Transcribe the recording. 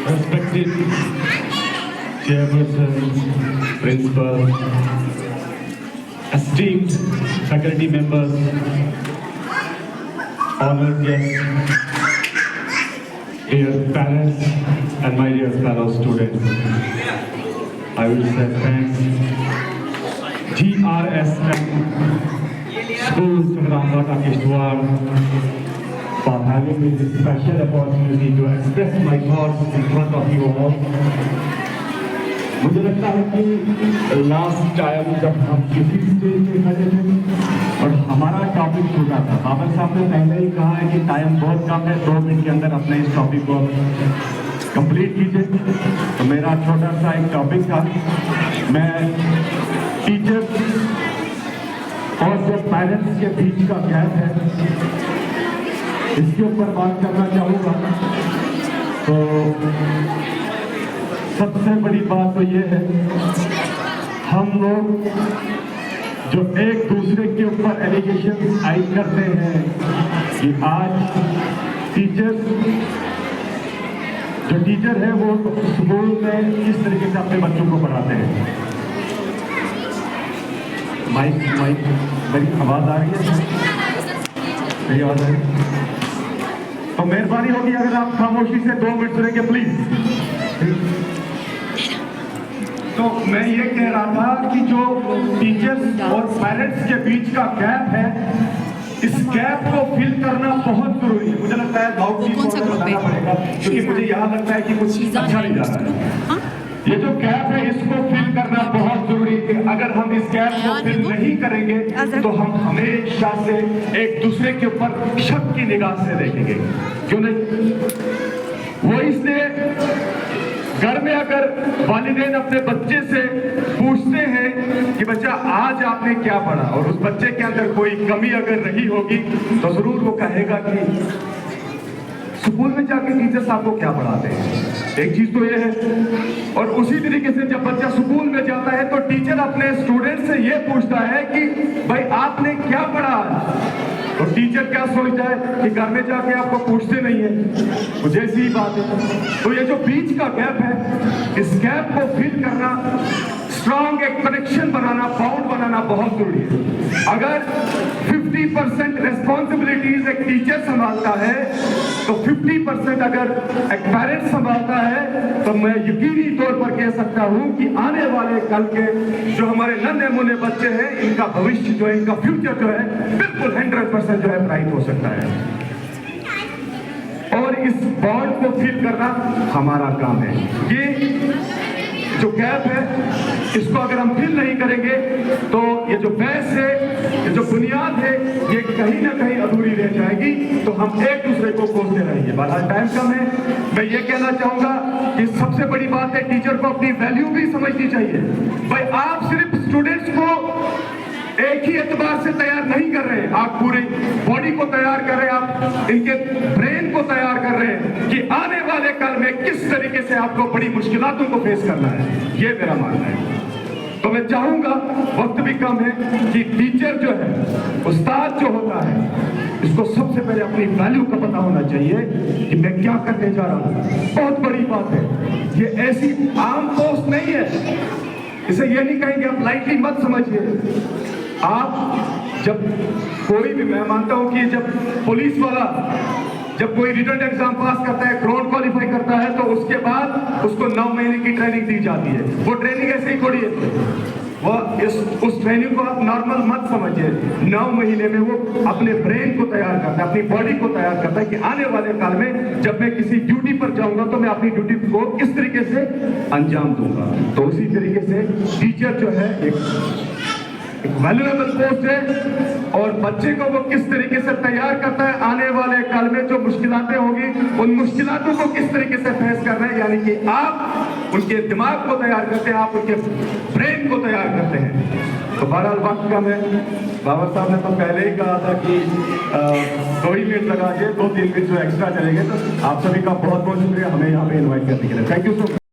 Respected Chairperson, Principal, esteemed faculty members, honored guests, dear parents, and my dear fellow students, I will say thanks. GRSM School Sangramghat Kishtwar for having me this special opportunity to express my thoughts in front of you all. मुझे लगता है कि last time जब हम किसी stage पे खड़े थे और हमारा टॉपिक छूटा था, बाबर साहब ने पहले ही कहा है कि टाइम बहुत कम है, 2 दिन के अंदर अपने इस टॉपिक को कंप्लीट कीजिए। तो मेरा छोटा सा एक टॉपिक था, मैं टीचर्स और जो पेरेंट्स के बीच का गैप है इसके ऊपर बात करना चाहूँगा। तो सबसे बड़ी बात तो ये है, हम लोग जो एक दूसरे के ऊपर एलिगेशन आयद करते हैं कि आज जो टीचर है वो स्कूल में किस तरीके से अपने बच्चों को पढ़ाते हैं। माइक मेरी आवाज आ रही है? मेरी आवाज आ रही है? तो मेहरबानी होगी अगर आप खामोशी से 2 मिनट सुनेंगे प्लीज। तो मैं ये कह रहा था कि जो टीचर्स और पेरेंट्स के बीच का गैप है, इस गैप को फिल करना बहुत जरूरी है। मुझे लगता है दाऊद जी को बताना पड़ेगा, क्योंकि मुझे यहाँ लगता है कि कुछ अच्छा नहीं जा रहा है। ये जो गैप है इसको फिल करना बहुत जरूरी है। अगर हम इस गैप को फिल नहीं करेंगे तो हम हमेशा से एक दूसरे के ऊपर शक की निगाह से देखेंगे, क्यों नहीं? वो इसलिए घर में अगर वालिदैन अपने बच्चे से पूछते हैं कि बच्चा आज आपने क्या पढ़ा, और उस बच्चे के अंदर कोई कमी अगर रही होगी तो जरूर वो कहेगा कि स्कूल में जाके टीचर्स आपको क्या पढ़ाते हैं। एक चीज तो ये है। और उसी तरीके से जब बच्चा स्कूल में जाता है तो टीचर अपने स्टूडेंट से ये पूछता है कि भाई आपने क्या पढ़ा। तो टीचर क्या सोचता है कि घर में जाके आपको पूछते नहीं है, कुछ ऐसी ही बात है। तो ये जो बीच का गैप है, इस गैप को फिल करना, स्ट्रॉन्ग एक कनेक्शन बनाना, बाउंड बनाना बहुत जरूरी है। अगर 50% रेस्पॉन्सिबिलिटीज एक टीचर संभालता है तो 50% अगर एक पेरेंट संभालता है, तो मैं यकीनी तौर पर कह सकता हूं कि आने वाले कल के जो हमारे नन्हे मुन्ने बच्चे हैं, इनका भविष्य जो है, इनका फ्यूचर जो है, बिल्कुल 100% जो है ब्राइट हो सकता है। और इस बॉन्ड को फिल करना हमारा काम है। ये जो गैप है इसको अगर हम फिल नहीं करेंगे तो ये जो बेस है, ये जो बुनियाद है, ये कहीं ना कहीं अधूरी रह जाएगी। तो हम एक दूसरे को कोसते रहेंगे। बहरहाल टाइम कम है, मैं ये कहना चाहूंगा कि सबसे बड़ी बात है टीचर को अपनी वैल्यू भी समझनी चाहिए। भाई आप सिर्फ स्टूडेंट्स को एक ही एतबार से तैयार नहीं कर रहे, आप पूरी बॉडी को तैयार कर रहे हैं, आप इनके ब्रेन को तैयार कर रहे हैं कि आने वाले कल में किस तरीके से आपको बड़ी मुश्किलातों को फेस करना है। ये मेरा मानना है। तो मैं चाहूंगा, वक्त भी कम है, कि टीचर जो है, उस्ताद जो होता है, इसको सबसे पहले अपनी वैल्यू का पता होना चाहिए कि मैं क्या करने जा रहा हूं। बहुत बड़ी बात है, ये ऐसी आम पोस्ट नहीं है, इसे ये नहीं कहेंगे आप लाइटली मत समझिए। आप जब कोई भी, मैं मानता हूं कि जब पुलिस वाला जब कोई रिटन एग्जाम पास करता है, ग्राउंड क्वालिफाई करता है, तो उसके बाद उसको 9 महीने की ट्रेनिंग दी जाती है। वो ट्रेनिंग ऐसे ही थोड़ी है, वो उस ट्रेनिंग को आप नॉर्मल मत समझिए। 9 महीने में वो अपने ब्रेन को तैयार करता है, अपनी बॉडी को तैयार करता है कि आने वाले काल में जब मैं किसी ड्यूटी पर जाऊंगा तो मैं अपनी ड्यूटी को किस तरीके से अंजाम दूंगा। तो उसी तरीके से टीचर जो है एक वैल्यूएबल पोस्ट है, और बच्चे को वो किस तरीके से तैयार करता है आने वाले काल में जो मुश्किलातें होंगी, उन मुश्किलातों को किस तरीके से फेस करना है। यानी कि आप उनके दिमाग को तैयार करते हैं, आप उनके ब्रेन को तैयार करते हैं। तो बहरहाल वक्त कम है। बाबा साहब ने तो पहले ही कहा था कि 2 ही मिनट लगा के 2-3 मिनट जो एक्स्ट्रा चलेंगे। तो आप सभी का बहुत बहुत शुक्रिया हमें यहाँ पे इन्वाइट करने के लिए। Thank you so much.